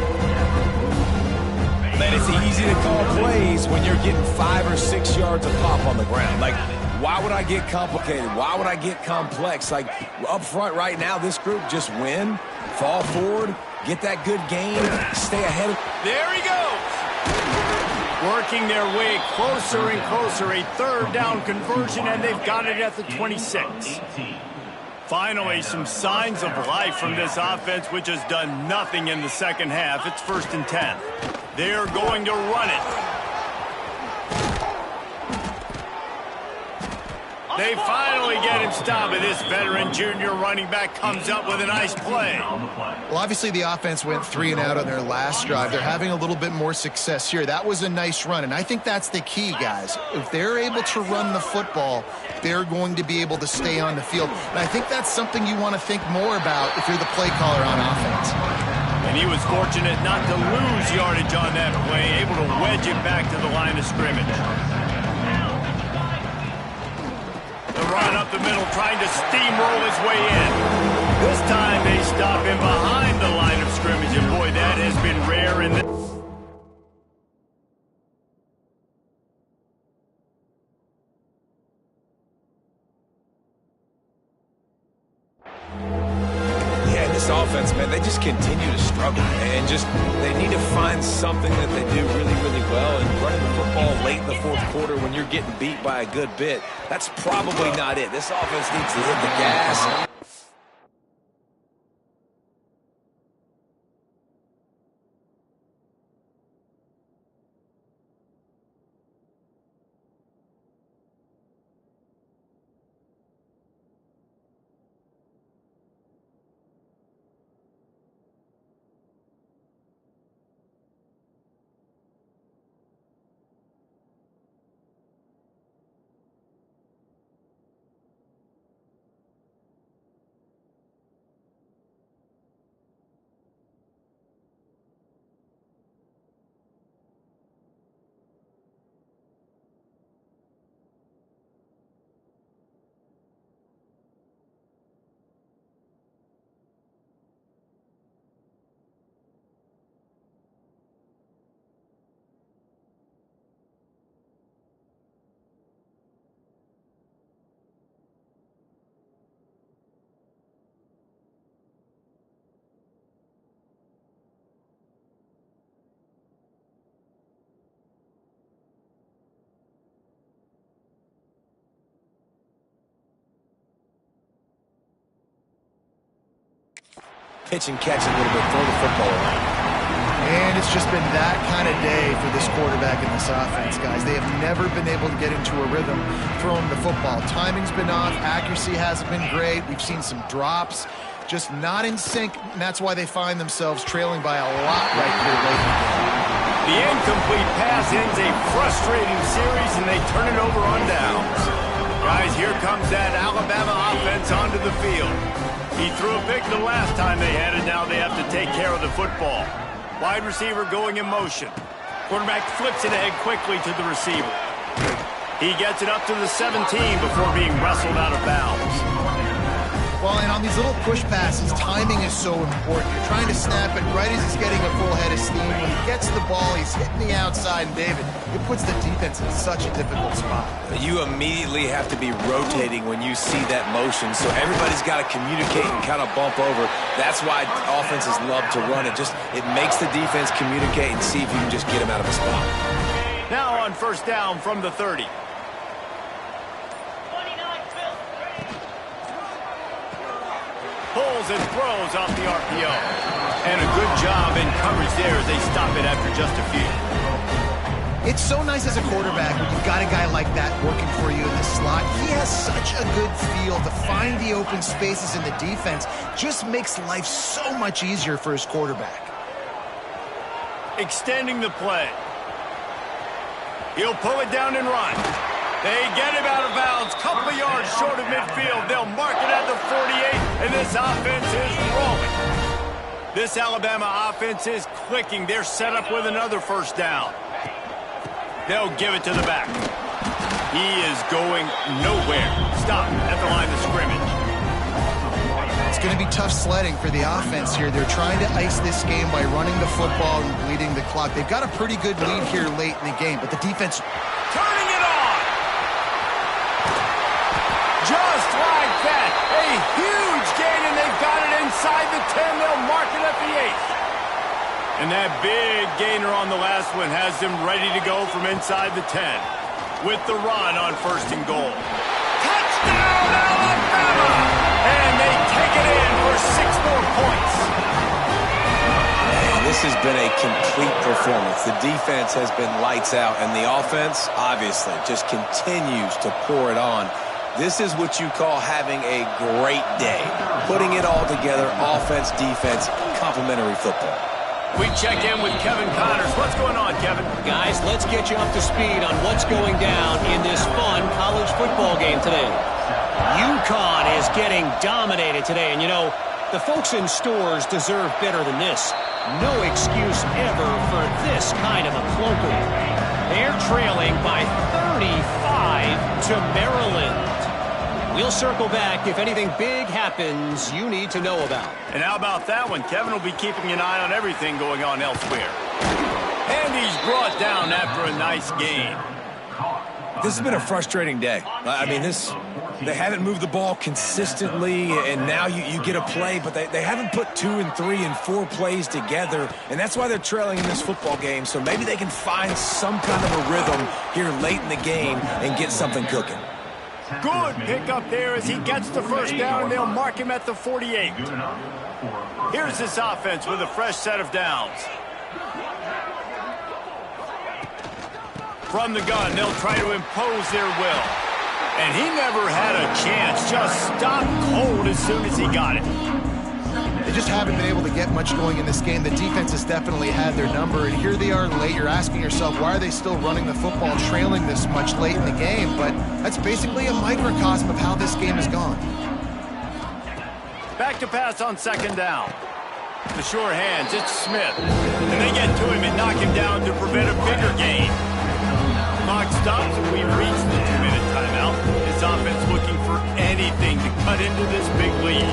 Man, it's easy to call plays when you're getting 5 or 6 yards of pop on the ground. Like, why would I get complicated? Why would I get complex? Like, up front right now, this group just win, fall forward, get that good gain, stay ahead of... There he goes! Working their way closer and closer, a third down conversion, and they've got it at the 26. Finally, some signs of life from this offense, which has done nothing in the second half. It's 1st and 10. They're going to run it. They finally get him stopped, and this veteran junior running back comes up with a nice play. Well, obviously the offense went 3 and out on their last drive. They're having a little bit more success here. That was a nice run, and I think that's the key, guys. If they're able to run the football, they're going to be able to stay on the field. And I think that's something you want to think more about if you're the play caller on offense. And he was fortunate not to lose yardage on that play, able to wedge it back to the line of scrimmage. The run up the middle, trying to steamroll his way in. This time they stop him behind the line of scrimmage, and boy, that has been rare in this. Yeah, this offense, man, they just continue to struggle. And they need to find something that they do really, really well. And running the football late in the fourth quarter when you're getting beat by a good bit, that's probably not it. This offense needs to hit the gas. pitch and catch a little bit, throw the football around. And it's just been that kind of day for this quarterback in this offense, guys. They have never been able to get into a rhythm throwing the football. Timing's been off. Accuracy hasn't been great. We've seen some drops, just not in sync, and that's why they find themselves trailing by a lot right here late in the game. The incomplete pass ends a frustrating series, and they turn it over on downs. Guys, here comes that Alabama offense onto the field. He threw a pick the last time they had it. Now they have to take care of the football. Wide receiver going in motion. Quarterback flips it ahead quickly to the receiver. He gets it up to the 17 before being wrestled out of bounds. Well, and on these little push passes, timing is so important. You're trying to snap it right as he's getting a full head of steam. When he gets the ball, he's hitting the outside, and David, it puts the defense in such a difficult spot. You immediately have to be rotating when you see that motion, so everybody's got to communicate and kind of bump over. That's why offenses love to run it. It makes the defense communicate and see if you can just get him out of a spot. Now on first down from the 30. Pulls and throws off the RPO. And a good job in coverage there as they stop it after just a few. It's so nice as a quarterback when you've got a guy like that working for you in the slot. He has such a good feel to find the open spaces in the defense. Just makes life so much easier for his quarterback. Extending the play. He'll pull it down and run. They get him out of bounds, couple of yards short of midfield. They'll mark it at the 48, and this offense is rolling. This Alabama offense is clicking. They're set up with another first down. They'll give it to the back. He is going nowhere. Stop at the line of scrimmage. It's going to be tough sledding for the offense here. They're trying to ice this game by running the football and bleeding the clock. They've got a pretty good lead here late in the game, but the defense turning it on. Just like that. A huge gain, and they've got it inside the 10. They'll mark it at the 8. And that big gainer on the last one has them ready to go from inside the 10. With the run on first and goal. Touchdown, Alabama! And they take it in for 6 more points. Man, this has been a complete performance. The defense has been lights out, and the offense, obviously, just continues to pour it on. This is what you call having a great day. Putting it all together, offense, defense, complementary football. We check in with Kevin Connors. What's going on, Kevin? Guys, let's get you up to speed on what's going down in this fun college football game today. UConn is getting dominated today, and you know, the folks in stores deserve better than this. No excuse ever for this kind of a clunker. They're trailing by 35 to Maryland. We'll circle back if anything big happens you need to know about. And how about that one? Kevin will be keeping an eye on everything going on elsewhere. And he's brought down after a nice game. This has been a frustrating day. I mean, they haven't moved the ball consistently, and now you get a play, but they haven't put 2 and 3 and 4 plays together, and that's why they're trailing in this football game. So maybe they can find some kind of a rhythm here late in the game and get something cooking. Good pickup there as he gets the first down, and they'll mark him at the 48. Here's this offense with a fresh set of downs. From the gun, they'll try to impose their will. And he never had a chance, just stopped cold as soon as he got it. They just haven't been able to get much going in this game. The defense has definitely had their number, and here they are late. You're asking yourself, why are they still running the football, trailing this much late in the game? But that's basically a microcosm of how this game has gone. Back to pass on second down. The sure hands, it's Smith. And they get to him and knock him down to prevent a bigger gain. Clock stops, and we've reached the 2-minute timeout. This offense looking for anything to cut into this big lead.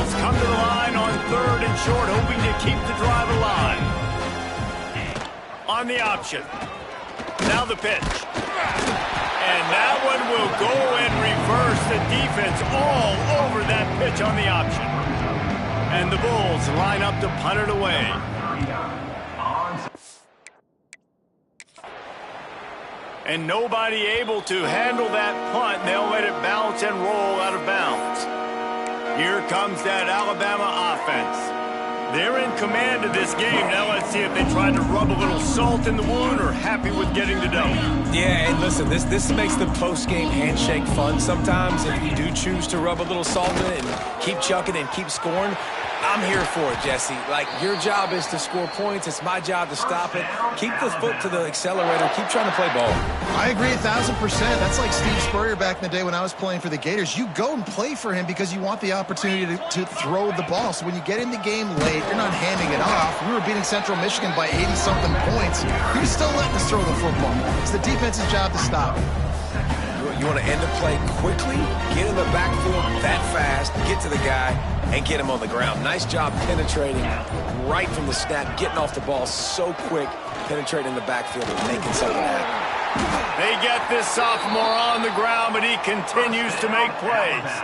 Come to the line on third and short, hoping to keep the drive alive. On the option. Now the pitch. And that one will go and reverse the defense all over that pitch on the option. And the Bulls line up to punt it away. And nobody able to handle that punt. They'll let it bounce and roll out of bounds. Here comes that Alabama offense. They're in command of this game. Now let's see if they tried to rub a little salt in the wound or happy with getting the W. Yeah, and listen, this makes the post-game handshake fun sometimes. If you do choose to rub a little salt in it and keep chucking and keep scoring, I'm here for it, Jesse. Like, your job is to score points. It's my job to stop it. Keep the foot to the accelerator. Keep trying to play ball. I agree 1,000%. That's like Steve Spurrier back in the day when I was playing for the Gators. You go and play for him because you want the opportunity to throw the ball. So when you get in the game late, you're not handing it off. We were beating Central Michigan by 80-something points. You're still letting us throw the football. It's the defense's job to stop it. You want to end the play quickly, get in the backfield that fast, get to the guy, and get him on the ground. Nice job penetrating right from the snap, getting off the ball so quick, penetrating the backfield and making something happen. They get this sophomore on the ground, but he continues to make plays.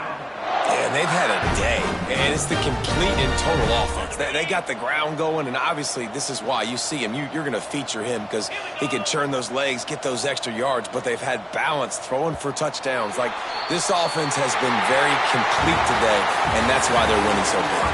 And they've had a day, and it's the complete and total offense. They got the ground going, and obviously this is why you see him. You're going to feature him because he can churn those legs, get those extra yards, but they've had balance, throwing for touchdowns. Like, this offense has been very complete today, and that's why they're winning so big.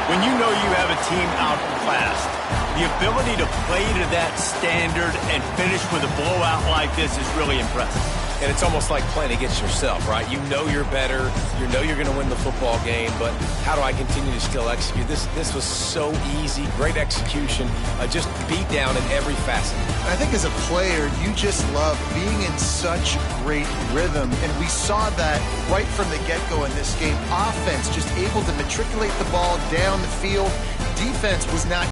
When you know you have a team outclassed, the ability to play to that standard and finish with a blowout like this is really impressive. And it's almost like playing against yourself, right? You know you're better. You know you're going to win the football game, but how do I continue to still execute? This was so easy. Great execution. Just beat down in every facet. I think as a player, you just love being in such great rhythm, and we saw that right from the get-go in this game. Offense just able to matriculate the ball down the field. Defense was not